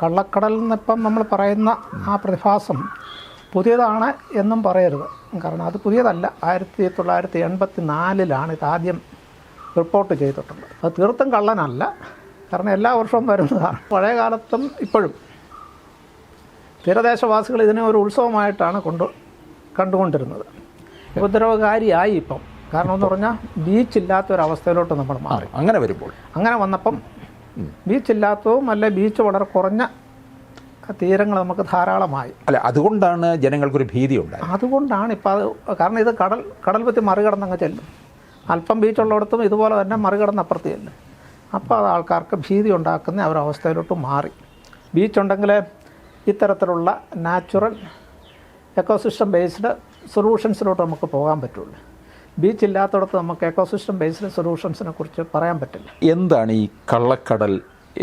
കള്ളക്കടൽ നിന്നിപ്പം നമ്മൾ പറയുന്ന ആ പ്രതിഭാസം പുതിയതാണ് എന്നും പറയരുത്. കാരണം അത് പുതിയതല്ല. 1984 ഇതാദ്യം റിപ്പോർട്ട് ചെയ്തിട്ടുള്ളത്. അത് തീർത്തും കള്ളനല്ല. കാരണം എല്ലാ വർഷവും വരുന്നതാണ്. പഴയ കാലത്തും ഇപ്പോഴും തീരദേശവാസികൾ ഇതിനെ ഒരു ഉത്സവമായിട്ടാണ് കണ്ടുകൊണ്ടിരുന്നത്. ഉപദ്രവകാരിയായി ഇപ്പം. കാരണം എന്ന് പറഞ്ഞാൽ ബീച്ചില്ലാത്തൊരവസ്ഥയിലോട്ട് നമ്മൾ മാറി. അങ്ങനെ വന്നപ്പം ബീച്ചില്ലാത്തതും അല്ലെ ബീച്ച് വളരെ കുറഞ്ഞ തീരങ്ങൾ നമുക്ക് ധാരാളമായി. അല്ല, അതുകൊണ്ടാണ് ജനങ്ങൾക്കൊരു ഭീതി ഉണ്ടായത്. അതുകൊണ്ടാണ് ഇപ്പം അത്. കാരണം ഇത് കടൽ പറ്റി മറികടന്നങ്ങ് ചെല്ലും. അല്പം ബീച്ചുള്ളിടത്തും ഇതുപോലെ തന്നെ മറികടന്നപ്പുറത്ത് ചെല്ലും. അപ്പോൾ അത് ആൾക്കാർക്ക് ഭീതി ഉണ്ടാക്കുന്ന ഒരവസ്ഥയിലോട്ട് മാറി. ബീച്ചുണ്ടെങ്കിൽ ഇത്തരത്തിലുള്ള നാച്ചുറൽ എക്കോസിസ്റ്റം ബേസ്ഡ് സൊല്യൂഷൻസിലോട്ട് നമുക്ക് പോകാൻ പറ്റുള്ളൂ. ബീച്ചില്ലാത്തടത്ത് നമുക്ക് എക്കോസിസ്റ്റം ബേസ്ഡ് സൊല്യൂഷൻസിനെ കുറിച്ച് പറയാൻ പറ്റില്ല. എന്താണ് ഈ കള്ളക്കടൽ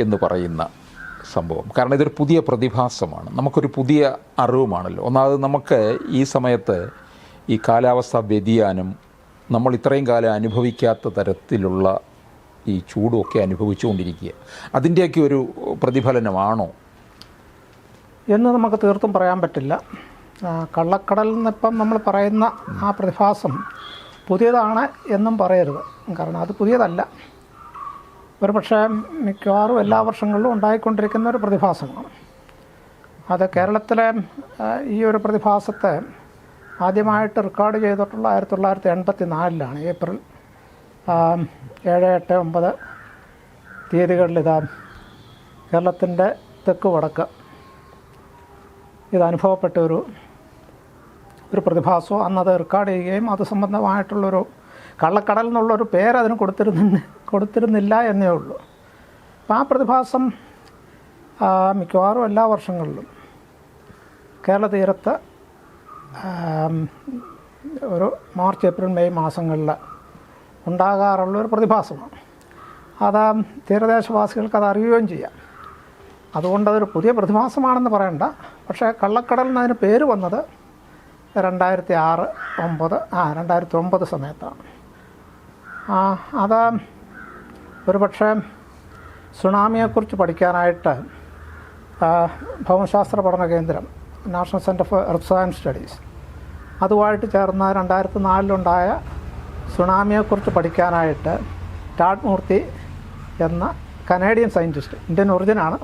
എന്ന് പറയുന്ന സംഭവം? കാരണം ഇതൊരു പുതിയ പ്രതിഭാസമാണ്, നമുക്കൊരു പുതിയ അറിവുമാണല്ലോ. ഒന്നാമത് നമുക്ക് ഈ സമയത്ത് ഈ കാലാവസ്ഥാ വ്യതിയാനം, നമ്മൾ ഇത്രയും കാലം അനുഭവിക്കാത്ത തരത്തിലുള്ള ഈ ചൂടുമൊക്കെ അനുഭവിച്ചുകൊണ്ടിരിക്കുക. അതിൻ്റെയൊക്കെ ഒരു പ്രതിഫലനമാണോ എന്ന് നമുക്ക് തീർത്തും പറയാൻ പറ്റില്ല. കള്ളക്കടൽ നിന്നിപ്പം നമ്മൾ പറയുന്ന ആ പ്രതിഭാസം പുതിയതാണ് എന്നും പറയരുത്. കാരണം അത് പുതിയതല്ല. ഒരു പക്ഷേ മിക്കവാറും എല്ലാ വർഷങ്ങളിലും ഉണ്ടായിക്കൊണ്ടിരിക്കുന്ന ഒരു പ്രതിഭാസമാണ്. അത് കേരളത്തിലെ ഈ ഒരു പ്രതിഭാസത്തെ ആദ്യമായിട്ട് റെക്കോർഡ് ചെയ്തിട്ടുള്ള 1984 ഏപ്രിൽ 7, 8, 9 തീയതികളിൽ കേരളത്തിൻ്റെ തെക്ക് വടക്ക് ഇത് അനുഭവപ്പെട്ട ഒരു പ്രതിഭാസവും അന്നത് റെക്കോർഡ് ചെയ്യുകയും അത് സംബന്ധമായിട്ടുള്ളൊരു കള്ളക്കടൽ എന്നുള്ളൊരു പേര് അതിന് കൊടുത്തിരുന്നില്ല എന്നേ ഉള്ളൂ. അപ്പോൾ ആ പ്രതിഭാസം മിക്കവാറും എല്ലാ വർഷങ്ങളിലും കേരള തീരത്ത് ഒരു മാർച്ച്, ഏപ്രിൽ, മെയ് മാസങ്ങളിൽ ഉണ്ടാകാറുള്ളൊരു പ്രതിഭാസമാണ്. അത് തീരദേശവാസികൾക്ക് അത് അറിയുകയും ചെയ്യാം. അതുകൊണ്ടതൊരു പുതിയ പ്രതിഭാസമാണെന്ന് പറയണ്ട. പക്ഷേ കള്ളക്കടൽ എന്നതിന് പേര് വന്നത് 2009 സമയത്താണ്. അത് ഒരു പക്ഷേ സുനാമിയെക്കുറിച്ച് പഠിക്കാനായിട്ട് ഭൗമശാസ്ത്ര പഠന കേന്ദ്രം, national centre for earth science studies, അതുമായിട്ട് ചേർന്ന 2004 സുനാമിയെക്കുറിച്ച് പഠിക്കാനായിട്ട് ടാഡ് മൂർത്തി എന്ന കനേഡിയൻ സയൻറ്റിസ്റ്റ്, ഇന്ത്യൻ ഒറിജിനാണ്,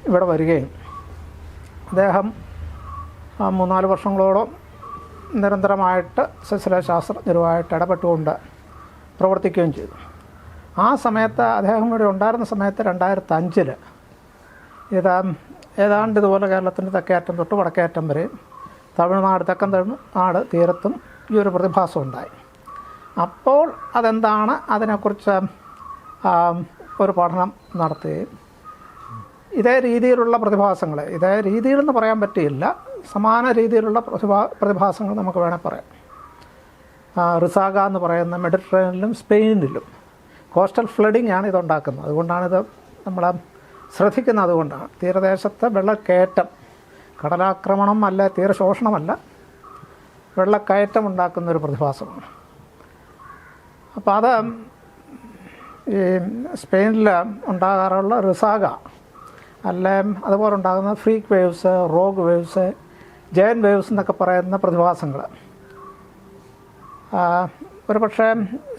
ഇവിടെ വരികയും അദ്ദേഹം 3-4 വർഷങ്ങളോളം നിരന്തരമായിട്ട് സസ്യല ശാസ്ത്രജ്ഞരുമായിട്ട് ഇടപെട്ടുകൊണ്ട് പ്രവർത്തിക്കുകയും ചെയ്തു. ആ സമയത്ത് അദ്ദേഹം ഇവിടെ ഉണ്ടായിരുന്ന സമയത്ത് 2005 ഇത് ഏതാണ്ട് ഇതുപോലെ കേരളത്തിൻ്റെ തെക്കേയറ്റം തൊട്ട് വടക്കേയറ്റം വരെയും തമിഴ്നാട്, തെക്കൻ തമിഴ്നാട് തീരത്തും ഈ ഒരു പ്രതിഭാസം ഉണ്ടായി. അപ്പോൾ അതെന്താണ്, അതിനെക്കുറിച്ച് ഒരു പഠനം നടത്തുകയും ഇതേ രീതിയിലുള്ള പ്രതിഭാസങ്ങൾ, ഇതേ രീതിയിലെന്ന് പറയാൻ പറ്റില്ല, സമാന രീതിയിലുള്ള പ്രതിഭാസങ്ങൾ നമുക്ക് വേണേൽ പറയാം. റിസാഗ എന്ന് പറയുന്ന മെഡിറ്ററേനിയനിലും സ്പെയിനിലും കോസ്റ്റൽ ഫ്ലഡിംഗ് ആണ് ഇതുണ്ടാക്കുന്നത്. അതുകൊണ്ടാണിത് നമ്മൾ ശ്രദ്ധിക്കുന്നത്. അതുകൊണ്ടാണ് തീരദേശത്ത് വെള്ളക്കയറ്റം, കടലാക്രമണം അല്ല, തീരശോഷണമല്ല, വെള്ളക്കയറ്റം ഉണ്ടാക്കുന്നൊരു പ്രതിഭാസമാണ്. അപ്പോൾ അത് ഈ സ്പെയിനിൽ ഉണ്ടാകാറുള്ള റിസാഗ അല്ലെ അതുപോലെ ഉണ്ടാകുന്ന freak waves, rogue waves, Jayan waves എന്നൊക്കെ പറയുന്ന പ്രതിഭാസങ്ങൾ ഒരു പക്ഷേ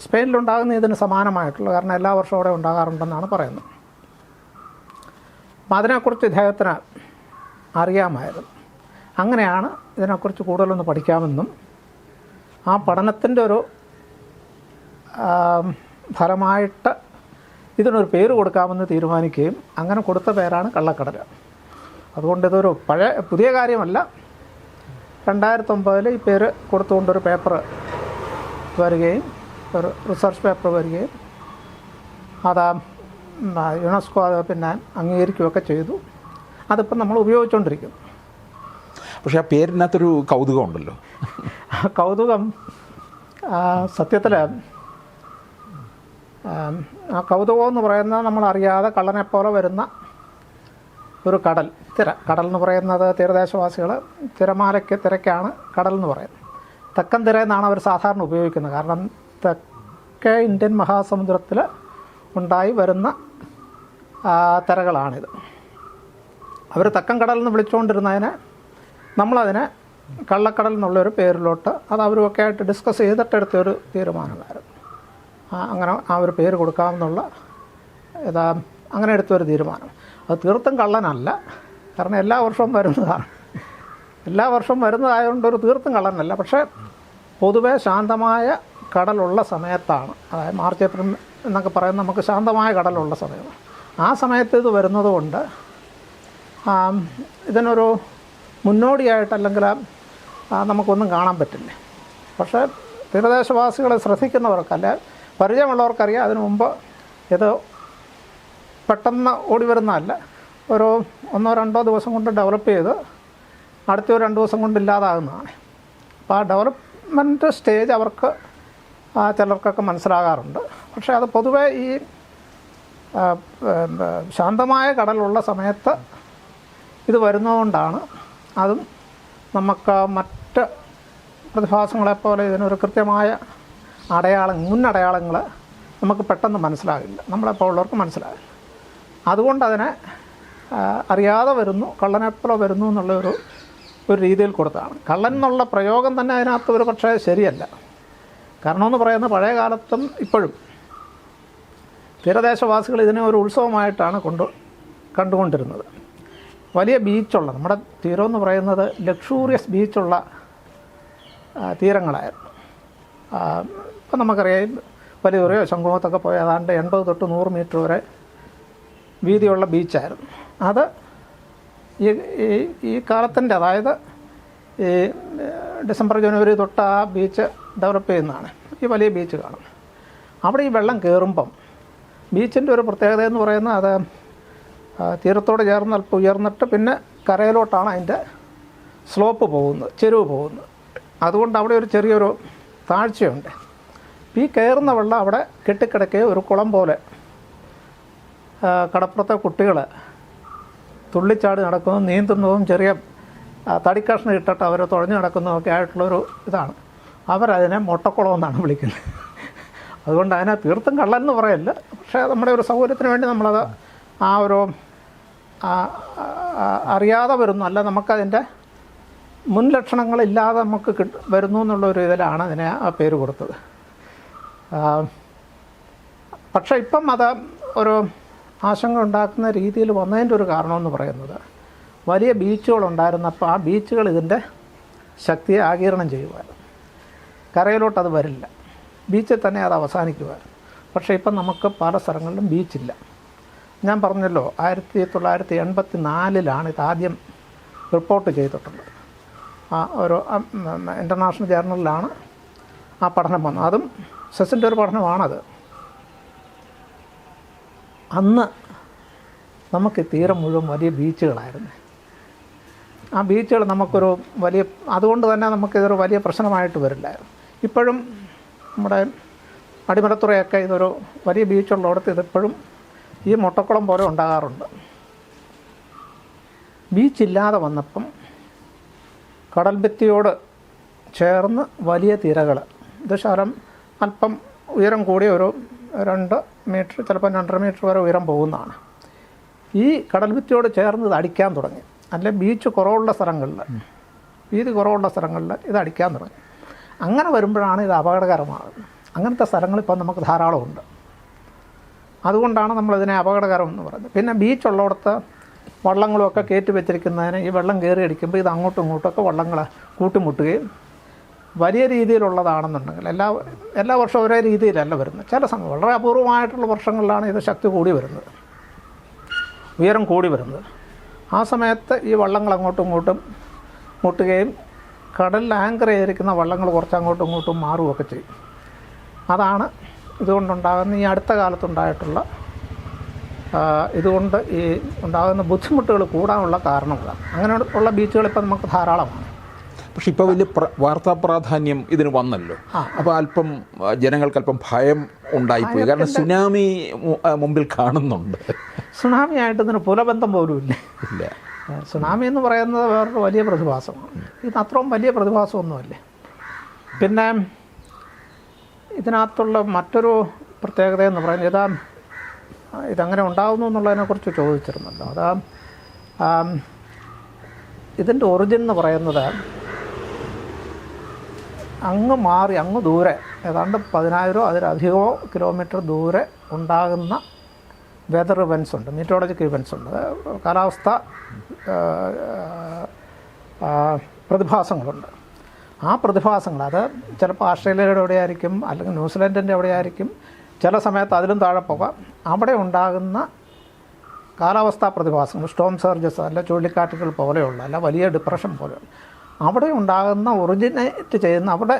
സ്പെയിനിലുണ്ടാകുന്ന ഇതിന് സമാനമായിട്ടുള്ള, കാരണം എല്ലാ വർഷവും അവിടെ ഉണ്ടാകാറുണ്ടെന്നാണ് പറയുന്നത്. അപ്പം അതിനെക്കുറിച്ച് ഇദ്ദേഹത്തിന് അറിയാമായിരുന്നു. അങ്ങനെയാണ് ഇതിനെക്കുറിച്ച് കൂടുതലൊന്ന് പഠിക്കാമെന്നും ആ പഠനത്തിൻ്റെ ഒരു ഫലമായിട്ട് ഇതിനൊരു പേര് കൊടുക്കാമെന്ന് തീരുമാനിക്കുകയും അങ്ങനെ കൊടുത്ത പേരാണ് കള്ളക്കടൽ. അതുകൊണ്ട് ഇതൊരു പുതിയ കാര്യമല്ല. 2009 ഈ പേര് കൊടുത്തുകൊണ്ടൊരു പേപ്പർ വരികയും, ഒരു റിസർച്ച് പേപ്പർ വരികയും അത് യുനെസ്കോ അത് പിന്നെ അംഗീകരിക്കുകയൊക്കെ ചെയ്തു. അതിപ്പം നമ്മൾ ഉപയോഗിച്ചുകൊണ്ടിരിക്കുന്നു. പക്ഷേ ആ പേരിനകത്തൊരു കൗതുകം ഉണ്ടല്ലോ. കൗതുകം സത്യത്തിൽ ആ കൗതുകം എന്ന് പറയുന്നത് നമ്മളറിയാതെ കള്ളനെപ്പോലെ വരുന്ന ഒരു കടൽ എന്ന് പറയുന്നത് തീരദേശവാസികൾ തിരക്കാണ് കടൽ എന്ന് പറയുന്നത്. തെക്കൻ തിര എന്നാണ് അവർ സാധാരണ ഉപയോഗിക്കുന്നത്. കാരണം തെക്കേ ഇന്ത്യൻ മഹാസമുദ്രത്തിൽ ഉണ്ടായി വരുന്ന തിരകളാണിത്. അവർ തെക്കൻ കടലിൽ നിന്ന് വിളിച്ചുകൊണ്ടിരുന്നതിനെ നമ്മളതിനെ കള്ളക്കടൽ എന്നുള്ളൊരു പേരിലോട്ട് അത് അവരുമൊക്കെ ആയിട്ട് ഡിസ്കസ് ചെയ്തിട്ടെടുത്തൊരു തീരുമാനമായിരുന്നു. അങ്ങനെ ആ ഒരു പേര് കൊടുക്കാമെന്നുള്ള അങ്ങനെ എടുത്തൊരു തീരുമാനം. അത് തീർത്തും കള്ളനല്ല, കാരണം എല്ലാ വർഷവും വരുന്നതാണ്. എല്ലാ വർഷവും വരുന്നതായതുകൊണ്ട് ഒരു തീർത്തും കള്ളനല്ല. പക്ഷേ പൊതുവെ ശാന്തമായ കടലുള്ള സമയത്താണ്, അതായത് മാർച്ച് ഏപ്രിൽ എന്നൊക്കെ പറയുന്നത് നമുക്ക് ശാന്തമായ കടലുള്ള സമയമാണ്. ആ സമയത്ത് ഇത് വരുന്നത് കൊണ്ട് ഇതിനൊരു മുന്നോടിയായിട്ട് അല്ലെങ്കിൽ നമുക്കൊന്നും കാണാൻ പറ്റില്ല. പക്ഷേ തീരദേശവാസികളെ ശ്രദ്ധിക്കുന്നവർക്കല്ല, പരിചയമുള്ളവർക്കറിയാം അതിനു മുമ്പ് ഇത് പെട്ടെന്ന് ഓടി വരുന്നതല്ല, ഒരു 1-2 ദിവസം കൊണ്ട് ഡെവലപ്പ് ചെയ്ത് അടുത്ത 2 ദിവസം കൊണ്ട് ഇല്ലാതാകുന്നതാണ്. അപ്പോൾ ആ ഡെവലപ്മെൻറ്റ് സ്റ്റേജ് അവർക്ക് ചിലർക്കൊക്കെ മനസ്സിലാകാറുണ്ട്. പക്ഷേ അത് പൊതുവേ ഈ ശാന്തമായ കടലുള്ള സമയത്ത് ഇത് വരുന്നതുകൊണ്ടാണ്. അതും നമുക്ക് മറ്റ് പ്രതിഭാസങ്ങളെപ്പോലെ ഇതിനൊരു കൃത്യമായ മുന്നടയാളങ്ങൾ നമുക്ക് പെട്ടെന്ന് മനസ്സിലാകില്ല, നമ്മളെപ്പോൾ ഉള്ളവർക്ക് മനസ്സിലാകില്ല. അതുകൊണ്ട് അതിനെ അറിയാതെ വരുന്നു, കള്ളനെപ്പോലെ വരുന്നു എന്നുള്ള ഒരു രീതിയിൽ കൊടുത്താണ്. കള്ളൻ എന്നുള്ള പ്രയോഗം തന്നെ അതിനകത്ത് ഒരു പക്ഷേ ശരിയല്ല. കാരണം എന്ന് പറയുന്നത് പഴയ കാലത്തും ഇപ്പോഴും തീരദേശവാസികൾ ഇതിനെ ഒരു ഉത്സവമായിട്ടാണ് കണ്ടുകൊണ്ടിരുന്നത്. വലിയ ബീച്ചുള്ള, നമ്മുടെ തീരം എന്ന് പറയുന്നത് ലക്ഷൂറിയസ് ബീച്ചുള്ള തീരങ്ങളായിരുന്നു. ഇപ്പം നമുക്കറിയാം വലിയ ശംഖുമുഖത്തൊക്കെ പോയി ഏതാണ്ട് 80 തൊട്ട് 100 മീറ്റർ വരെ വീതിയുള്ള ബീച്ചായിരുന്നു. അത് ഈ കാലത്തിൻ്റെ, അതായത് ഈ ഡിസംബർ ജനുവരി തൊട്ട് ആ ബീച്ച് ഡെവലപ്പ് ചെയ്യുന്നതാണ് ഈ വലിയ ബീച്ച് കാണുന്നത്. അവിടെ ഈ വെള്ളം കയറുമ്പം ബീച്ചിൻ്റെ ഒരു പ്രത്യേകത എന്ന് പറയുന്നത് അത് തീരത്തോട് ചേർന്ന് അല്പം ഉയർന്നിട്ട് പിന്നെ കരയിലോട്ടാണ് അതിൻ്റെ സ്ലോപ്പ് പോകുന്നത്, ചെരുവ് പോകുന്നത്. അതുകൊണ്ട് അവിടെ ഒരു ചെറിയൊരു താഴ്ചയുണ്ട്. ഈ കയറുന്ന വെള്ളം അവിടെ കെട്ടിക്കിടക്കുകയും ഒരു കുളം പോലെ കടപ്പുറത്തെ കുട്ടികൾ തുള്ളിച്ചാടി നടക്കുന്നതും നീന്തുന്നതും ചെറിയ തടിക്കഷ്ണം ഇട്ടിട്ട് അവർ തുഴഞ്ഞു നടക്കുന്നതൊക്കെ ആയിട്ടുള്ളൊരു ഇതാണ്. അവരതിനെ മൊട്ടക്കുളം എന്നാണ് വിളിക്കുന്നത്. അതുകൊണ്ട് അതിനെ തീർത്തും കള്ളൻ എന്ന് പറയല്ല, പക്ഷേ നമ്മുടെ ഒരു സൗകര്യത്തിന് വേണ്ടി നമ്മളത് ആ ഒരു അറിയാതെ വരുന്നു, അല്ല നമുക്കതിൻ്റെ മുൻ ലക്ഷണങ്ങളില്ലാതെ നമുക്ക് വരുന്നു എന്നുള്ളൊരു ഇതിലാണ് അതിനെ ആ പേര് കൊടുത്തത്. പക്ഷേ ഇപ്പം അത് ഒരു ആശങ്ക ഉണ്ടാക്കുന്ന രീതിയിൽ വന്നതിൻ്റെ ഒരു കാരണമെന്ന് പറയുന്നത് വലിയ ബീച്ചുകളുണ്ടായിരുന്നപ്പോൾ ആ ബീച്ചുകൾ ഇതിൻ്റെ ശക്തിയെ ആഗിരണം ചെയ്യുമായിരുന്നു. കരയിലോട്ടത് വരില്ല, ബീച്ചിൽ തന്നെ അത് അവസാനിക്കുമായിരുന്നു. പക്ഷേ ഇപ്പം നമുക്ക് പല സ്ഥലങ്ങളിലും ബീച്ചില്ല. ഞാൻ പറഞ്ഞല്ലോ 1984 ഇതാദ്യം റിപ്പോർട്ട് ചെയ്തിട്ടുള്ളത്. ഒരു ഇൻ്റർനാഷണൽ ജേർണലിലാണ് ആ പഠനം വന്നത്. അതും സെസിൻ്റെ ഒരു പഠനമാണത്. അന്ന് നമുക്ക് തീരം മുഴുവൻ വലിയ ബീച്ചുകളായിരുന്നു. ആ ബീച്ചുകൾ നമുക്കൊരു വലിയ, അതുകൊണ്ട് തന്നെ നമുക്കിതൊരു വലിയ പ്രശ്നമായിട്ട് വരില്ലായിരുന്നു. ഇപ്പോഴും നമ്മുടെ അടിമലത്തുറയൊക്കെ ഇതൊരു വലിയ ബീച്ചുള്ളടത്ത് ഇതിപ്പോഴും ഈ മൊട്ടക്കുളം പോലെ ഉണ്ടാകാറുണ്ട്. ബീച്ചില്ലാതെ വന്നപ്പം കടൽഭിത്തിയോട് ചേർന്ന് വലിയ തിരകൾ, ഇത് ശകലം അല്പം ഉയരം കൂടിയ ഒരു 2 മീറ്റർ ചിലപ്പോൾ 2.5 മീറ്റർ വരെ ഉയരം പോകുന്നതാണ്. ഈ കടൽഭിത്തിയോട് ചേർന്ന് ഇത് അടിക്കാൻ തുടങ്ങി. അല്ലെ ബീച്ച് കുറവുള്ള സ്ഥലങ്ങളിൽ, വീതി കുറവുള്ള സ്ഥലങ്ങളിൽ ഇത് അടിക്കാൻ തുടങ്ങി. അങ്ങനെ വരുമ്പോഴാണ് ഇത് അപകടകരമാകുന്നത്. അങ്ങനത്തെ സ്ഥലങ്ങൾ ഇപ്പം നമുക്ക് ധാരാളമുണ്ട്. അതുകൊണ്ടാണ് നമ്മളിതിനെ അപകടകരം എന്ന് പറയുന്നത്. പിന്നെ ബീച്ചുള്ളിടത്ത് വള്ളങ്ങളുമൊക്കെ കയറ്റി വെച്ചിരിക്കുന്നതിന് ഈ വെള്ളം കയറി അടിക്കുമ്പോൾ ഇത് അങ്ങോട്ടും ഇങ്ങോട്ടൊക്കെ വള്ളങ്ങൾ കൂട്ടിമുട്ടുകയും വലിയ രീതിയിലുള്ളതാണെന്നുണ്ടെങ്കിൽ എല്ലാ വർഷവും ഒരേ രീതിയിലല്ല വരുന്നത്. ചില സമയം വളരെ അപൂർവമായിട്ടുള്ള വർഷങ്ങളിലാണ് ഇത് ശക്തി കൂടി വരുന്നത്, ഉയരം കൂടി വരുന്നത്. ആ സമയത്ത് ഈ വള്ളങ്ങൾ അങ്ങോട്ടും ഇങ്ങോട്ടും മുട്ടുകയും കടലിൽ ആങ്കർ ചെയ്തിരിക്കുന്ന വള്ളങ്ങൾ കുറച്ച് അങ്ങോട്ടും ഇങ്ങോട്ടും മാറുകയൊക്കെ ചെയ്യും. അതാണ് ഇതുകൊണ്ടുണ്ടാകുന്ന ഈ അടുത്ത കാലത്തുണ്ടായിട്ടുള്ള ഇതുകൊണ്ട് ഈ ഉണ്ടാകുന്ന ബുദ്ധിമുട്ടുകൾ കൂടാനുള്ള കാരണങ്ങളാണ്. അങ്ങനെയുള്ള ബീച്ചുകൾ ഇപ്പം നമുക്ക് ധാരാളമാണ്. പക്ഷെ ഇപ്പോൾ വലിയ വാർത്താ പ്രാധാന്യം ഇതിന് വന്നല്ലോ. അപ്പോൾ അല്പം ജനങ്ങൾക്കല്പം ഭയം ഉണ്ടായിപ്പോയി. കാരണം സുനാമി മുമ്പിൽ കാണുന്നുണ്ട്. സുനാമി ആയിട്ട് ഇതിന് പുലബന്ധം പോലും ഇല്ല. സുനാമി എന്ന് പറയുന്നത് വേറൊരു വലിയ പ്രതിഭാസമാണ്. ഇത് അത്രയും വലിയ പ്രതിഭാസമൊന്നുമല്ലേ. പിന്നെ ഇതിനകത്തുള്ള മറ്റൊരു പ്രത്യേകത എന്ന് പറയുന്നത് ഇതങ്ങനെ ഉണ്ടാകുന്നു എന്നുള്ളതിനെക്കുറിച്ച് ചോദിച്ചിരുന്നല്ലോ. അത് ഇതിൻ്റെ ഒറിജിൻ എന്ന് പറയുന്നത് അങ്ങ് മാറി അങ്ങ് ദൂരെ ഏതാണ്ട് 10,000 അതിലധികമോ കിലോമീറ്റർ ദൂരെ ഉണ്ടാകുന്ന വെതർ ഇവൻസ് ഉണ്ട്, മീറ്റോളജിക്കൽ ഇവൻസ് ഉണ്ട്, കാലാവസ്ഥ പ്രതിഭാസങ്ങളുണ്ട്. ആ പ്രതിഭാസങ്ങൾ അത് ചിലപ്പോൾ ആസ്ട്രേലിയയുടെ എവിടെയായിരിക്കും, അല്ലെങ്കിൽ ന്യൂസിലൻഡിൻ്റെ എവിടെയായിരിക്കും, ചില സമയത്ത് അതിലും താഴെ പോകാം. അവിടെ ഉണ്ടാകുന്ന കാലാവസ്ഥാ പ്രതിഭാസങ്ങൾ, സ്റ്റോം സർജസ് അല്ല ചുഴലിക്കാറ്റുകൾ പോലെയുള്ള അല്ല വലിയ ഡിപ്രഷൻ പോലെയുള്ള അവിടെ ഉണ്ടാകുന്ന ഒറിജിനേറ്റ് ചെയ്യുന്ന അവിടെ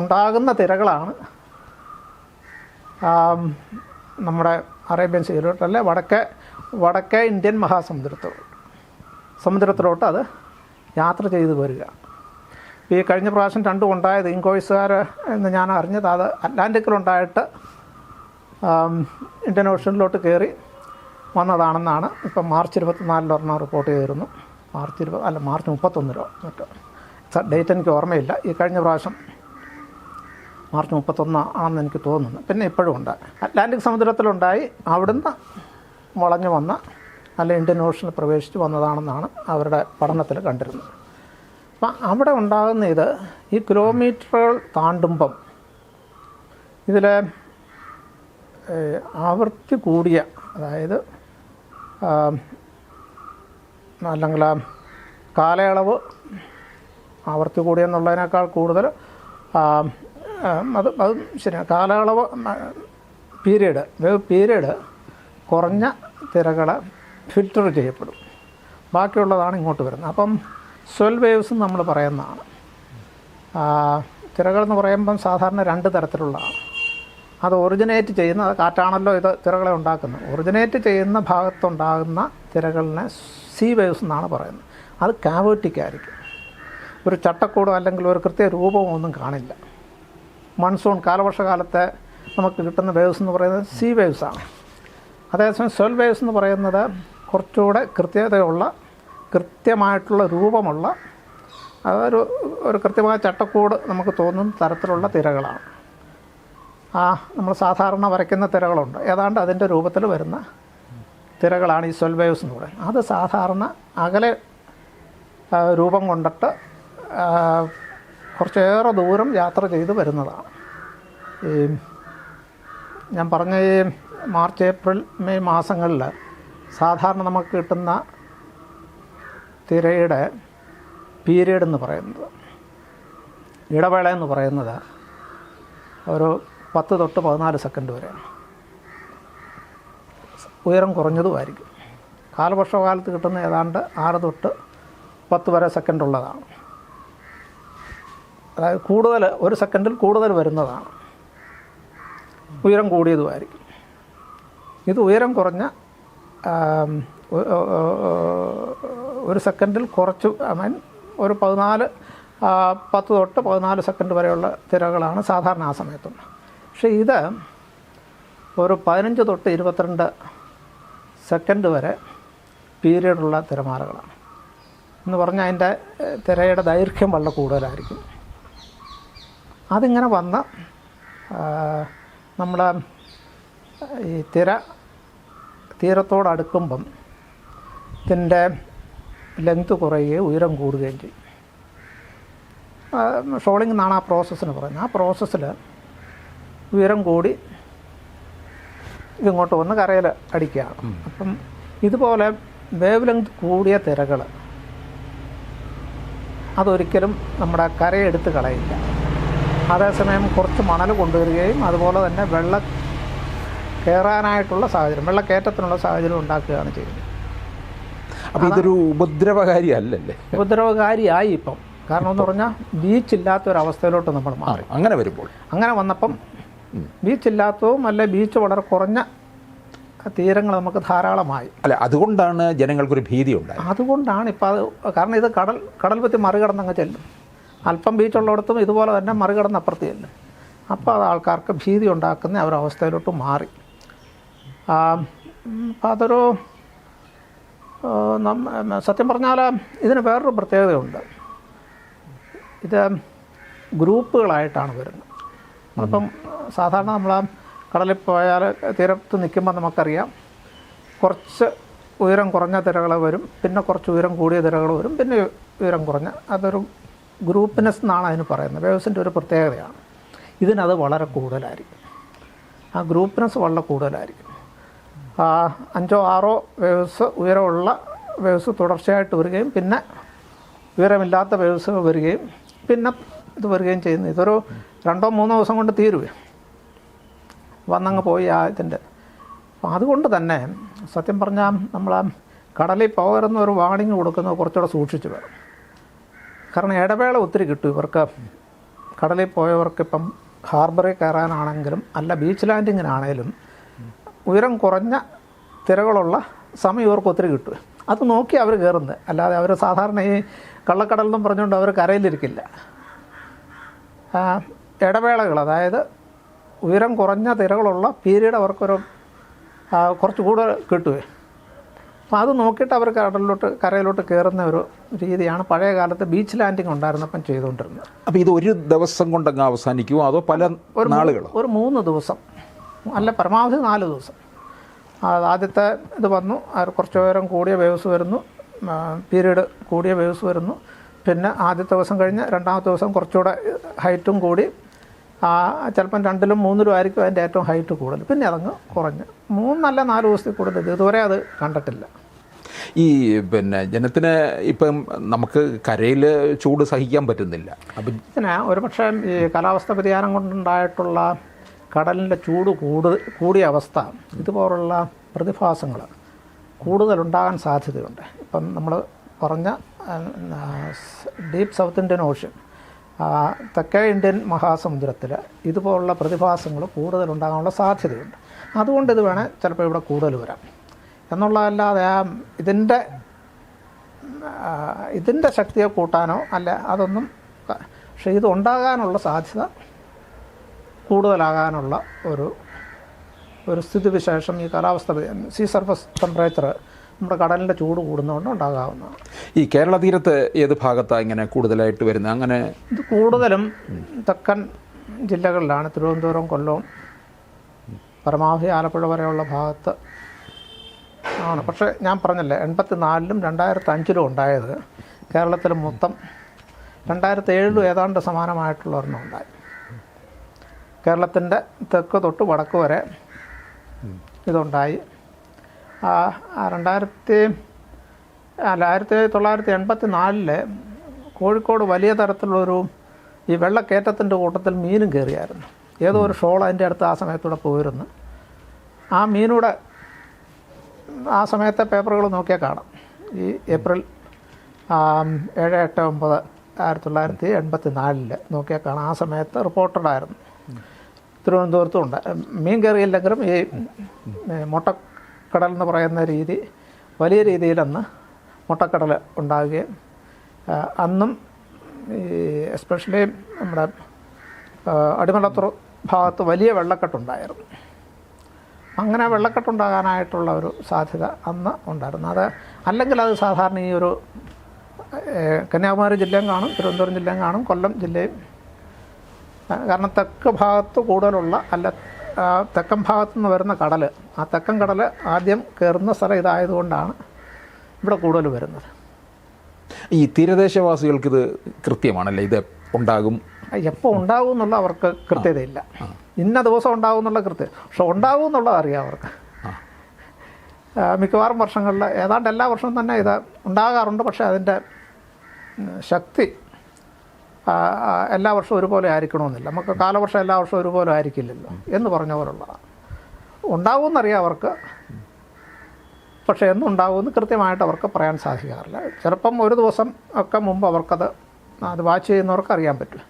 ഉണ്ടാകുന്ന തിരകളാണ് നമ്മുടെ അറേബ്യൻ സീയിലോട്ട് അല്ലെ വടക്കേ ഇന്ത്യൻ സമുദ്രത്തിലോട്ട് അത് യാത്ര ചെയ്തു വരിക. ഈ കഴിഞ്ഞ പ്രാവശ്യം രണ്ടും ഉണ്ടായത് ഇൻകോയ്സുകാർ എന്ന് ഞാൻ അറിഞ്ഞത് അത് അറ്റ്ലാന്റിക്കിലുണ്ടായിട്ട് ഇന്ത്യൻ ഓഷ്യനിലോട്ട് കയറി വന്നതാണെന്നാണ് ഇപ്പം മാർച്ച് 24 ഒരെണ്ണം റിപ്പോർട്ട് ചെയ്തിരുന്നു. മാർച്ച് 31 മറ്റോ ഡേറ്റ് എനിക്ക് ഓർമ്മയില്ല. ഈ കഴിഞ്ഞ പ്രാവശ്യം മാർച്ച് 31 ആണെന്ന് എനിക്ക് തോന്നുന്നു. പിന്നെ ഇപ്പോഴും ഉണ്ട്, അറ്റ്ലാന്റിക് സമുദ്രത്തിലുണ്ടായി അവിടുന്ന് വളഞ്ഞു വന്ന അല്ല ഇന്ത്യൻ ഓഷ്യനിൽ പ്രവേശിച്ച് വന്നതാണെന്നാണ് അവരുടെ പഠനത്തിൽ കണ്ടിരുന്നത്. അപ്പം അവിടെ ഉണ്ടാകുന്ന ഇത് ഈ കിലോമീറ്ററുകൾ താണ്ടുമ്പം ഇതിൽ ആവൃത്തി കൂടിയ, അതായത് അല്ലെങ്കിൽ കാലയളവ് ആവൃത്തി കൂടിയെന്നുള്ളതിനേക്കാൾ കൂടുതൽ അത് ശരിയാണ്, കാലയളവ് വേവ് പീരീഡ് കുറഞ്ഞ തിരകൾ ഫിൽറ്റർ ചെയ്യപ്പെടും, ബാക്കിയുള്ളതാണ് ഇങ്ങോട്ട് വരുന്നത്. അപ്പം സ്വെൽ വേവ്സ് നമ്മൾ പറയുന്നതാണ്. തിരകളെന്ന് പറയുമ്പം സാധാരണ 2 തരത്തിലുള്ളതാണ്. അത് ഒറിജിനേറ്റ് ചെയ്യുന്ന, അത് കാറ്റാണല്ലോ ഇത് തിരകളെ ഉണ്ടാക്കുന്നത്, ഒറിജിനേറ്റ് ചെയ്യുന്ന ഭാഗത്തുണ്ടാകുന്ന തിരകളിനെ സീ വേവ്സ് എന്നാണ് പറയുന്നത്. അത് കാവേറ്റിക്കായിരിക്കും, ഒരു ചട്ടക്കൂടോ അല്ലെങ്കിൽ ഒരു കൃത്യ രൂപമോ ഒന്നും കാണില്ല. മൺസൂൺ കാലവർഷകാലത്തെ നമുക്ക് കിട്ടുന്ന വേവ്സ് എന്ന് പറയുന്നത് സീ വേവ്സാണ്. അതേസമയം സ്വെൽ വേവ്സ് എന്ന് പറയുന്നത് കുറച്ചുകൂടെ കൃത്യമായിട്ടുള്ള രൂപമുള്ള, അതൊരു കൃത്യമായ ചട്ടക്കൂട് നമുക്ക് തോന്നുന്ന തരത്തിലുള്ള തിരകളാണ്. നമ്മൾ സാധാരണ വരയ്ക്കുന്ന തിരകളുണ്ട്, ഏതാണ്ട് അതിൻ്റെ രൂപത്തിൽ വരുന്ന തിരകളാണ് ഈ സ്വെൽ വേവ്സ് എന്ന് പറയുന്നത്. അത് സാധാരണ അകലെ രൂപം കൊണ്ടിട്ട് കുറച്ചേറെ ദൂരം യാത്ര ചെയ്ത് വരുന്നതാണ്. ഈ ഞാൻ പറഞ്ഞ ഈ മാർച്ച് ഏപ്രിൽ മെയ് മാസങ്ങളിൽ സാധാരണ നമുക്ക് കിട്ടുന്ന തിരയുടെ പീരീഡ് എന്ന് പറയുന്നത്, ഇടവേള എന്ന് പറയുന്നത് ഒരു 10 തൊട്ട് 14 സെക്കൻഡ് വരെയാണ്. ഉയരം കുറഞ്ഞതുമായിരിക്കും. കാലവർഷകാലത്ത് കിട്ടുന്ന ഏതാണ്ട് 6 തൊട്ട് 10 വരെ സെക്കൻഡ് ഉള്ളതാണ്. അതായത് കൂടുതൽ, 1 സെക്കൻഡിൽ കൂടുതൽ വരുന്നതാണ്. ഉയരം കൂടിയതുമായിരിക്കും. ഇത് ഉയരം കുറഞ്ഞ 1 സെക്കൻഡിൽ കുറച്ച് ഒരു 10 തൊട്ട് 14 സെക്കൻഡ് വരെയുള്ള തിരകളാണ് സാധാരണ ആ സമയത്തുണ്ട്. പക്ഷേ ഇത് ഒരു 15 തൊട്ട് 22 സെക്കൻഡ് വരെ പീരീഡുള്ള തിരമാലകളാണ്. എന്ന് പറഞ്ഞാൽ അതിൻ്റെ തിരയുടെ ദൈർഘ്യം വളരെ കൂടുതലായിരിക്കും. അതിങ്ങനെ വന്ന് നമ്മുടെ ഈ തീരത്തോടടുക്കുമ്പം ഇതിൻ്റെ ലെങ്ത് കുറയുകയും ഉയരം കൂടുകയും ചെയ്യും. ഷോളിംഗ് എന്നാണ് ആ പ്രോസസ്സിന് പറയുന്നത്. ആ പ്രോസസ്സിൽ ഉയരം കൂടി ഇതിങ്ങോട്ട് വന്ന് കരയിൽ അടിക്കുകയാണ്. അപ്പം ഇതുപോലെ വേവ് ലെങ്ത് കൂടിയ തിരകൾ അതൊരിക്കലും നമ്മുടെ കരയെടുത്ത് കളയില്ല. അതേസമയം കുറച്ച് മണൽ കൊണ്ടുവരികയും അതുപോലെ തന്നെ വെള്ളം കയറാനായിട്ടുള്ള സാഹചര്യം, വെള്ളക്കയറ്റത്തിനുള്ള സാഹചര്യം ഉണ്ടാക്കുകയാണ് ചെയ്യുന്നത്. അപ്പോൾ ഇതൊരു ഉപദ്രവകാരി അല്ലല്ലേ? ഉപദ്രവകാരിയായി ഇപ്പം. കാരണം എന്ന് പറഞ്ഞാൽ ബീച്ചില്ലാത്തൊരവസ്ഥയിലോട്ട് നമ്മൾ മാറി. അങ്ങനെ വന്നപ്പം ബീച്ചില്ലാത്തതും അല്ലെ ബീച്ച് വളരെ കുറഞ്ഞ തീരങ്ങൾ നമുക്ക് ധാരാളമായി. അല്ല, അതുകൊണ്ടാണ് ജനങ്ങൾക്കൊരു ഭീതി ഉണ്ടായത്. അതുകൊണ്ടാണ് ഇപ്പം അത്. കാരണം ഇത് കടൽ പറ്റി മറികടന്നങ്ങ് ചെല്ലും. അല്പം ബീച്ചുള്ളിടത്തും ഇതുപോലെ തന്നെ മറികടന്ന് അപ്പുറത്ത് ചെല്ലും. അപ്പോൾ അത് ആൾക്കാർക്ക് ഭീതി ഉണ്ടാക്കുന്ന ഒരവസ്ഥയിലോട്ട് മാറി. അപ്പം അതൊരു സത്യം പറഞ്ഞാൽ ഇതിന് വേറൊരു പ്രത്യേകതയുണ്ട്. ഇത് ഗ്രൂപ്പുകളായിട്ടാണ് വരുന്നത്. അപ്പം സാധാരണ നമ്മൾ കടലിൽ പോയാൽ തീരത്ത് നിൽക്കുമ്പോൾ നമുക്കറിയാം കുറച്ച് ഉയരം കുറഞ്ഞ തിരകൾ വരും, പിന്നെ കുറച്ച് ഉയരം കൂടിയ തിരകൾ വരും, പിന്നെ ഉയരം കുറഞ്ഞ. അതൊരു ഗ്രൂപ്പിനെസ് എന്നാണ് അതിന് പറയുന്നത്. വേവ്സിൻ്റെ ഒരു പ്രത്യേകതയാണ്. ഇതിനത് വളരെ കൂടുതലായിരിക്കും. ആ ഗ്രൂപ്പിനെസ് വളരെ കൂടുതലായിരിക്കും. 5 or 6 വേവ്സ് ഉയരമുള്ള വേവ്സ് തുടർച്ചയായിട്ട് വരികയും പിന്നെ ഉയരമില്ലാത്ത വേവ്സ് വരികയും പിന്നെ ഇത് വരികയും ചെയ്യുന്നു. ഇതൊരു 2 or 3 ദിവസം കൊണ്ട് തീരുവേ, വന്നങ്ങ് പോയി ഇതിൻ്റെ. അപ്പം അതുകൊണ്ട് തന്നെ സത്യം പറഞ്ഞാൽ നമ്മൾ കടലിൽ പോകരുന്ന ഒരു വാണിംഗ് കൊടുക്കുന്നത് കുറച്ചുകൂടെ സൂക്ഷിച്ച് വേണം. കാരണം ഇടവേള ഒത്തിരി കിട്ടും ഇവർക്ക്. കടലിൽ പോയവർക്കിപ്പം ഹാർബറിൽ കയറാനാണെങ്കിലും അല്ല ബീച്ച് ലാൻഡിങ്ങിനാണേലും ഉയരം കുറഞ്ഞ തിരകളുള്ള സമയം ഇവർക്ക് ഒത്തിരി കിട്ടും. അത് നോക്കി അവർ കയറുന്നത്, അല്ലാതെ അവർ സാധാരണ ഈ കള്ളക്കടലെന്നും പറഞ്ഞുകൊണ്ട് അവർ കരയിലിരിക്കില്ല. ഇടവേളകൾ, അതായത് ഉയരം കുറഞ്ഞ തിരകളുള്ള പീരീഡ് അവർക്കൊരു കുറച്ച് കൂടുതൽ കിട്ടുവേ. അപ്പോൾ അത് നോക്കിയിട്ട് അവർ കരയിലോട്ട് കയറുന്ന ഒരു രീതിയാണ് പഴയ കാലത്ത് ബീച്ച് ലാൻഡിങ് ഉണ്ടായിരുന്നപ്പം ചെയ്തുകൊണ്ടിരുന്നത്. അപ്പോൾ ഇത് ഒരു ദിവസം കൊണ്ടങ്ങ് അവസാനിക്കുമോ അതോ പല നാളുകളോ? ഒരു 3 ദിവസം, അല്ല പരമാവധി 4 ദിവസം. ആദ്യത്തെ ഇത് വന്നു, കുറച്ച് ഉയരം കൂടിയ വേവ്സ് വരുന്നു, പീരീഡ് കൂടിയ വേവ്സ് വരുന്നു. പിന്നെ ആദ്യത്തെ ദിവസം കഴിഞ്ഞ് രണ്ടാമത്തെ ദിവസം കുറച്ചുകൂടെ ഹൈറ്റും കൂടി, ചിലപ്പം 2ലും 3ലും ആയിരിക്കും അതിൻ്റെ ഏറ്റവും ഹൈറ്റ് കൂടുതൽ. പിന്നെ അതങ്ങ് കുറഞ്ഞ് 3 അല്ല 4 ദിവസത്തിൽ കൂടുതൽ ഇതുവരെ അത് കണ്ടിട്ടില്ല. ഈ പിന്നെ ജനത്തിന് ഇപ്പം നമുക്ക് കരയിൽ ചൂട് സഹിക്കാൻ പറ്റുന്നില്ല. അപ്പം ഇതിന് ഒരു പക്ഷേ ഈ കാലാവസ്ഥ വ്യതിയാനം കൊണ്ടുണ്ടായിട്ടുള്ള കടലിൻ്റെ ചൂട് കൂടിയ അവസ്ഥ ഇതുപോലുള്ള പ്രതിഭാസങ്ങൾ കൂടുതലുണ്ടാകാൻ സാധ്യതയുണ്ട്. ഇപ്പം നമ്മൾ പറഞ്ഞ ഡീപ്പ് സൗത്ത് ഇന്ത്യൻ ഓഷ്യൻ, തെക്കേ ഇന്ത്യൻ മഹാസമുദ്രത്തിൽ ഇതുപോലുള്ള പ്രതിഭാസങ്ങൾ കൂടുതലുണ്ടാകാനുള്ള സാധ്യതയുണ്ട്. അതുകൊണ്ട് ഇത് വേണേൽ ചിലപ്പോൾ ഇവിടെ കൂടുതൽ വരാം എന്നുള്ളതല്ലാതെ ഇതിൻ്റെ ശക്തിയെ കൂട്ടാനോ അല്ല അതൊന്നും. പക്ഷേ ഇത് ഉണ്ടാകാനുള്ള സാധ്യത കൂടുതലാകാനുള്ള ഒരു സ്ഥിതിവിശേഷം ഈ കാലാവസ്ഥ സീ സർഫസ് ടെമ്പറേച്ചർ നമ്മുടെ കടലിൻ്റെ ചൂട് കൂടുന്നതുകൊണ്ട് ഉണ്ടാകാവുന്നതാണ്. ഈ കേരള തീരത്ത് ഏത് ഭാഗത്താണ് ഇങ്ങനെ കൂടുതലായിട്ട് വരുന്നത്? അങ്ങനെ ഇത് കൂടുതലും തെക്കൻ ജില്ലകളിലാണ്. തിരുവനന്തപുരം, കൊല്ലം, പരമാവധി ആലപ്പുഴ വരെയുള്ള ഭാഗത്ത് ആണ്. പക്ഷേ ഞാൻ പറഞ്ഞല്ലേ 84ലും 2005ലും ഉണ്ടായത്. കേരളത്തിൽ മൊത്തം 2007ലും ഏതാണ്ട് സമാനമായിട്ടുള്ള ഒരെണ്ണം ഉണ്ടായി. കേരളത്തിൻ്റെ തെക്ക് തൊട്ട് വടക്ക് വരെ ഇതുണ്ടായി. 1984 കോഴിക്കോട് വലിയ തരത്തിലുള്ളൊരു ഈ വെള്ളക്കയറ്റത്തിൻ്റെ കൂട്ടത്തിൽ മീനും കയറിയായിരുന്നു. ഏതോ ഒരു ഷോൾ അതിൻ്റെ അടുത്ത് ആ സമയത്തൂടെ പോയിരുന്നു. ആ മീനൂടെ ആ സമയത്തെ പേപ്പറുകൾ നോക്കിയാൽ കാണാം. ഈ ഏപ്രിൽ 7, 8, 9 1984 നോക്കിയാൽ കാണാം. ആ സമയത്ത് റിപ്പോർട്ടഡായിരുന്നു. തിരുവനന്തപുരത്തും ഉണ്ട്. മീൻ കയറിയില്ലെങ്കിലും ഈ മുട്ടക്കടൽ എന്ന് പറയുന്ന രീതി വലിയ രീതിയിലന്ന് മുട്ടക്കടൽ ഉണ്ടാകുകയും അന്നും ഈ എസ്പെഷ്യലി നമ്മുടെ അടിമലത്തുറ ഭാഗത്ത് വലിയ വെള്ളക്കെട്ടുണ്ടായിരുന്നു. അങ്ങനെ വെള്ളക്കെട്ടുണ്ടാകാനായിട്ടുള്ള ഒരു സാധ്യത അന്ന് ഉണ്ടായിരുന്നു. അത് അല്ലെങ്കിൽ അത് സാധാരണ ഈ ഒരു കന്യാകുമാരി ജില്ലയും കാണും, തിരുവനന്തപുരം ജില്ലയും കാണും, കൊല്ലം ജില്ലയും. കാരണം തെക്ക് ഭാഗത്ത് കൂടുതലുള്ള തെക്കൻ ഭാഗത്തു നിന്ന് വരുന്ന കടൽ, ആ തെക്കൻ കടൽ ആദ്യം കയറുന്ന സ്ഥലം ഇതായതുകൊണ്ടാണ് ഇവിടെ കൂടുതൽ വരുന്നത്. ഈ തീരദേശവാസികൾക്കിത് കൃത്യമാണല്ലേ, ഇത് ഉണ്ടാകും, എപ്പോൾ ഉണ്ടാകും എന്നുള്ള അവർക്ക് കൃത്യതയില്ല. ഇന്ന ദിവസം ഉണ്ടാകും എന്നുള്ള കൃത്യം, പക്ഷെ ഉണ്ടാകും എന്നുള്ളത് അറിയാം അവർക്ക്. മിക്കവാറും വർഷങ്ങളിൽ ഏതാണ്ട് എല്ലാ വർഷവും തന്നെ ഇത് ഉണ്ടാകാറുണ്ട്. പക്ഷേ അതിൻ്റെ ശക്തി എല്ലാ വർഷവും ഒരുപോലെ ആയിരിക്കണമെന്നില്ല. നമുക്ക് കാലവർഷം എല്ലാ വർഷവും ഒരുപോലെ ആയിരിക്കില്ലല്ലോ എന്ന് പറഞ്ഞ പോലുള്ളതാണ്. ഉണ്ടാകുമെന്നറിയാം അവർക്ക്, പക്ഷേ എന്നുണ്ടാകുമെന്ന് കൃത്യമായിട്ട് അവർക്ക് പറയാൻ സാധിക്കാറില്ല. ചിലപ്പം ഒരു ദിവസം ഒക്കെ മുമ്പ് അവർക്കത് വാച്ച് ചെയ്യുന്നവർക്ക് അറിയാൻ പറ്റും.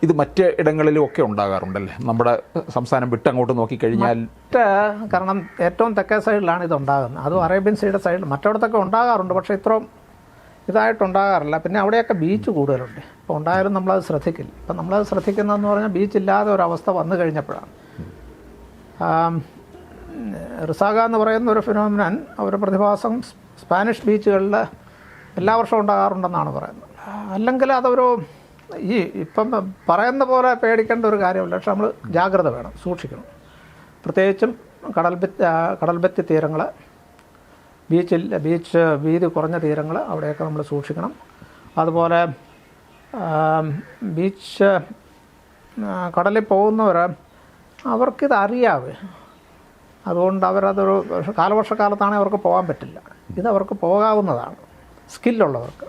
ഇത് മറ്റ് ഇടങ്ങളിലും ഒക്കെ ഉണ്ടാകാറുണ്ടല്ലേ, നമ്മുടെ സംസ്ഥാനം വിട്ടങ്ങോട്ട് നോക്കിക്കഴിഞ്ഞാൽ? കാരണം ഏറ്റവും തെക്കേ സൈഡിലാണ് ഇത് ഉണ്ടാകുന്നത്. അതും അറേബ്യൻ സൈഡ് സൈഡിൽ മറ്റിടത്തൊക്കെ ഉണ്ടാകാറുണ്ട്, പക്ഷേ ഇത്രയും ഇതായിട്ടുണ്ടാകാറില്ല. പിന്നെ അവിടെയൊക്കെ ബീച്ച് കൂടുതലുണ്ട്. ഇപ്പോൾ ഉണ്ടായാലും നമ്മളത് ശ്രദ്ധിക്കില്ല. ഇപ്പം നമ്മളത് ശ്രദ്ധിക്കുന്നതെന്ന് പറഞ്ഞാൽ ബീച്ചില്ലാതെ ഒരവസ്ഥ വന്നു കഴിഞ്ഞപ്പോഴാണ്. റിസാഗ എന്ന് പറയുന്ന ഒരു ഫിനോമിനൻ, ഒരു പ്രതിഭാസം സ്പാനിഷ് ബീച്ചുകളിൽ എല്ലാ വർഷവും ഉണ്ടാകാറുണ്ടെന്നാണ് പറയുന്നത്. അല്ലെങ്കിൽ അതൊരു ഇപ്പം പറയുന്ന പോലെ പേടിക്കേണ്ട ഒരു കാര്യമില്ല. പക്ഷെ നമ്മൾ ജാഗ്രത വേണം, സൂക്ഷിക്കണം. പ്രത്യേകിച്ചും കടൽഭിത്തി തീരങ്ങൾ, ബീച്ച് വീതി കുറഞ്ഞ തീരങ്ങൾ, അവിടെയൊക്കെ നമ്മൾ സൂക്ഷിക്കണം. അതുപോലെ ബീച്ച് കടലിൽ പോകുന്നവർ അവർക്കിത് അറിയാവേ, അതുകൊണ്ട് അവരതൊരു കാലവർഷക്കാലത്താണെങ്കിൽ അവർക്ക് പോകാൻ പറ്റില്ല. ഇതവർക്ക് പോകാവുന്നതാണ് സ്കില്ലുള്ളവർക്ക്.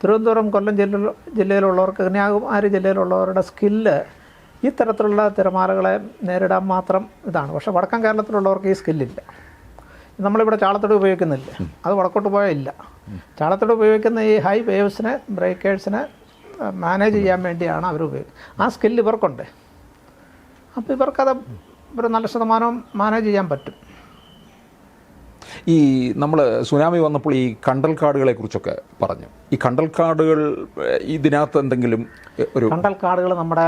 തിരുവനന്തപുരം, കൊല്ലം ജില്ലയിലുള്ളവർക്ക്, കന്യാകുമാരി ജില്ലയിലുള്ളവരുടെ സ്കില്ല് ഈ തരത്തിലുള്ള തിരമാലകളെ നേരിടാൻ മാത്രം ഇതാണ്. പക്ഷേ വടക്കൻ കേരളത്തിലുള്ളവർക്ക് ഈ സ്കില്ലില്ല. നമ്മളിവിടെ ചാളത്തോട് ഉപയോഗിക്കുന്നില്ല, അത് വടക്കോട്ട് പോയാൽ ഇല്ല. ചാളത്തോട് ഉപയോഗിക്കുന്ന ഈ ഹൈ വേവ്സിനെ, ബ്രേക്കേഴ്സിനെ മാനേജ് ചെയ്യാൻ വേണ്ടിയാണ് അവർ ഉപയോഗിക്കുന്നത്. ആ സ്കില്ല് ഇവർക്കുണ്ട്. അപ്പോൾ ഇവർക്കത് ഒരു നല്ല ശതമാനം മാനേജ് ചെയ്യാൻ പറ്റും. ഈ നമ്മൾ സുനാമി വന്നപ്പോൾ ഈ കണ്ടൽക്കാടുകളെ കുറിച്ചൊക്കെ പറഞ്ഞു. ഈ കണ്ടൽക്കാടുകൾ ഇതിനകത്ത് എന്തെങ്കിലും ഒരു കണ്ടൽക്കാടുകൾ നമ്മുടെ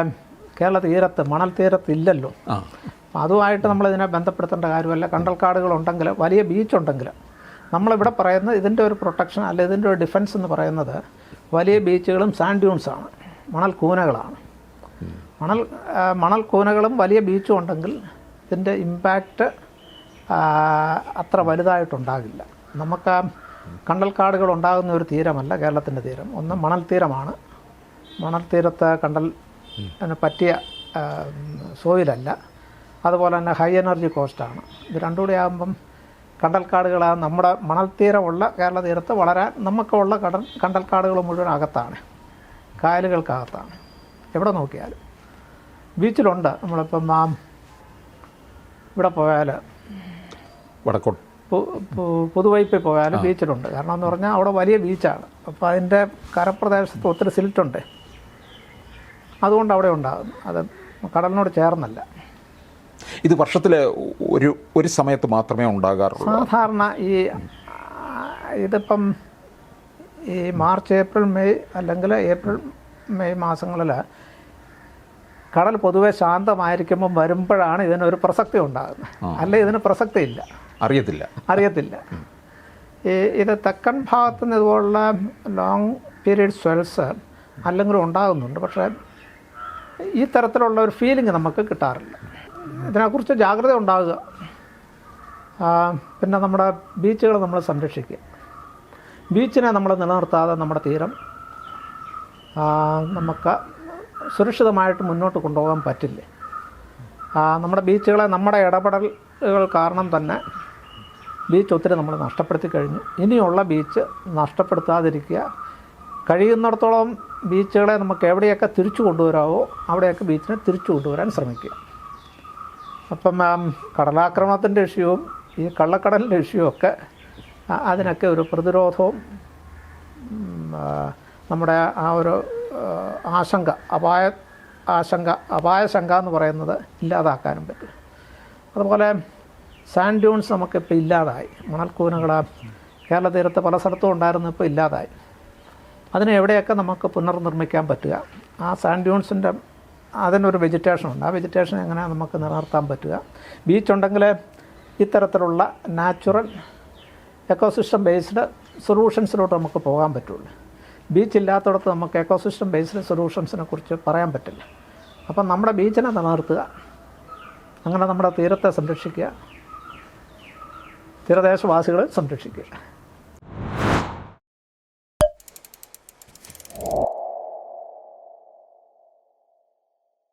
കേരള തീരത്ത്, മണൽ തീരത്ത് ഇല്ലല്ലോ. അതുമായിട്ട് നമ്മളിതിനെ ബന്ധപ്പെടുത്തേണ്ട കാര്യമല്ല. കണ്ടൽക്കാടുകളുണ്ടെങ്കിൽ, വലിയ ബീച്ചുണ്ടെങ്കിൽ, നമ്മളിവിടെ പറയുന്നത് ഇതിൻ്റെ ഒരു പ്രൊട്ടക്ഷൻ അല്ല, ഇതിൻ്റെ ഒരു ഡിഫൻസ് എന്ന് പറയുന്നത് വലിയ ബീച്ചുകളും സാൻഡ് ഡ്യൂൺസാണ്, മണൽ കൂനകളാണ്. മണൽ കൂനകളും വലിയ ബീച്ചും ഉണ്ടെങ്കിൽ ഇതിൻ്റെ ഇമ്പാക്റ്റ് അത്ര വലുതായിട്ടുണ്ടാകില്ല. നമുക്ക് കണ്ടൽക്കാടുകൾ ഉണ്ടാകുന്ന ഒരു തീരമല്ല കേരളത്തിൻ്റെ തീരം. ഒന്ന് മണൽ തീരമാണ്. മണൽ തീരത്ത് കണ്ടലിന് പറ്റിയ സോയിലല്ല. അതുപോലെ തന്നെ ഹൈ എനർജി കോസ്റ്റാണ്. ഇത് രണ്ടും കൂടി ആകുമ്പം കണ്ടൽക്കാടുകൾ നമ്മുടെ മണൽ തീരമുള്ള കേരള തീരത്ത് വളരാൻ നമുക്കുള്ള കണ്ടൽക്കാടുകൾ മുഴുവൻ അകത്താണ്, കായലുകൾക്കകത്താണ്. എവിടെ നോക്കിയാലും ബീച്ചിലുണ്ട്. നമ്മളിപ്പം ഇവിടെ പോയാൽ വടക്കോട്ട് പുതുവൈപ്പിൽ പോയാലും ബീച്ചിലുണ്ട്. കാരണം എന്ന് പറഞ്ഞാൽ അവിടെ വലിയ ബീച്ചാണ്. അപ്പോൾ അതിൻ്റെ കരപ്രദേശത്ത് ഒത്തിരി സിൽറ്റുണ്ട്, അതുകൊണ്ട് അവിടെ ഉണ്ടാകുന്നു. അത് കടലിനോട് ചേർന്നല്ല. ഇത് വർഷത്തിൽ ഒരു സമയത്ത് മാത്രമേ ഉണ്ടാകാറുള്ളൂ. സാധാരണ ഇതിപ്പം ഈ മാർച്ച്, ഏപ്രിൽ, മെയ് അല്ലെങ്കിൽ ഏപ്രിൽ, മെയ് മാസങ്ങളിൽ കടൽ പൊതുവെ ശാന്തമായിരിക്കുമ്പം വരുമ്പോഴാണ് ഇതിനൊരു പ്രസക്തി ഉണ്ടാകുന്നത്. അല്ല, ഇതിന് പ്രസക്തി ഇല്ല, അറിയത്തില്ല. ഇത് തെക്കൻ ഭാഗത്ത് നിന്ന് ഇതുപോലുള്ള ലോങ് പീരീഡ് സ്വെൽസ് അല്ലെങ്കിലും ഉണ്ടാകുന്നുണ്ട്. പക്ഷേ ഈ തരത്തിലുള്ള ഒരു ഫീലിംഗ് നമുക്ക് കിട്ടാറില്ല. ഇതിനെക്കുറിച്ച് ജാഗ്രത ഉണ്ടാകുക. പിന്നെ നമ്മുടെ ബീച്ചുകൾ നമ്മൾ സംരക്ഷിക്കുക. ബീച്ചിനെ നമ്മൾ നിലനിർത്താതെ നമ്മുടെ തീരം നമുക്ക് സുരക്ഷിതമായിട്ട് മുന്നോട്ട് കൊണ്ടുപോകാൻ പറ്റില്ല. നമ്മുടെ ബീച്ചുകളെ നമ്മുടെ ഇടപെടലുകൾ കാരണം തന്നെ ബീച്ച് ഒത്തിരി നമ്മൾ നഷ്ടപ്പെടുത്തി കഴിഞ്ഞു. ഇനിയുള്ള ബീച്ച് നഷ്ടപ്പെടുത്താതിരിക്കുക. കഴിയുന്നിടത്തോളം ബീച്ചുകളെ നമുക്ക് എവിടെയൊക്കെ തിരിച്ചു കൊണ്ടുവരാമോ അവിടെയൊക്കെ ബീച്ചിനെ തിരിച്ചു കൊണ്ടുവരാൻ ശ്രമിക്കുക. അപ്പം കടലാക്രമണത്തിൻ്റെ ഇഷ്യൂവും ഈ കള്ളക്കടലിൻ്റെ ഇഷ്യൂവും ഒക്കെ അതിനൊക്കെ ഒരു പ്രതിരോധവും നമ്മുടെ ആ ഒരു അപായശങ്ക എന്ന് പറയുന്നത് ഇല്ലാതാക്കാനും പറ്റും. അതുപോലെ സാൻഡ് ഡ്യൂൺസ് നമുക്കിപ്പോൾ ഇല്ലാതായി. മണൽക്കൂനകൾ കേരള തീരത്ത് പല സ്ഥലത്തും ഉണ്ടായിരുന്നു, ഇപ്പോൾ ഇല്ലാതായി. അതിനെ എവിടെയൊക്കെ നമുക്ക് പുനർനിർമ്മിക്കാൻ പറ്റുക, ആ സാൻഡ് ഡ്യൂൺസിൻ്റെ അതിനൊരു വെജിറ്റേഷൻ ഉണ്ട്. ആ വെജിറ്റേഷൻ എങ്ങനെ നമുക്ക് നിലനിർത്താൻ പറ്റുക. ബീച്ചുണ്ടെങ്കിൽ ഇത്തരത്തിലുള്ള നാച്ചുറൽ എക്കോസിസ്റ്റം ബേസ്ഡ് സൊല്യൂഷൻസിലോട്ട് നമുക്ക് പോകാൻ പറ്റുള്ളൂ. ബീച്ചില്ലാത്തടത്ത് നമുക്ക് എക്കോസിസ്റ്റം ബേസ്ഡ് സൊല്യൂഷൻസിനെ കുറിച്ച് പറയാൻ പറ്റില്ല. അപ്പം നമ്മുടെ ബീച്ചിനെ നിലനിർത്തുക, അങ്ങനെ നമ്മുടെ തീരത്തെ സംരക്ഷിക്കുക, തീരദേശവാസികളെ സംരക്ഷിക്കുക.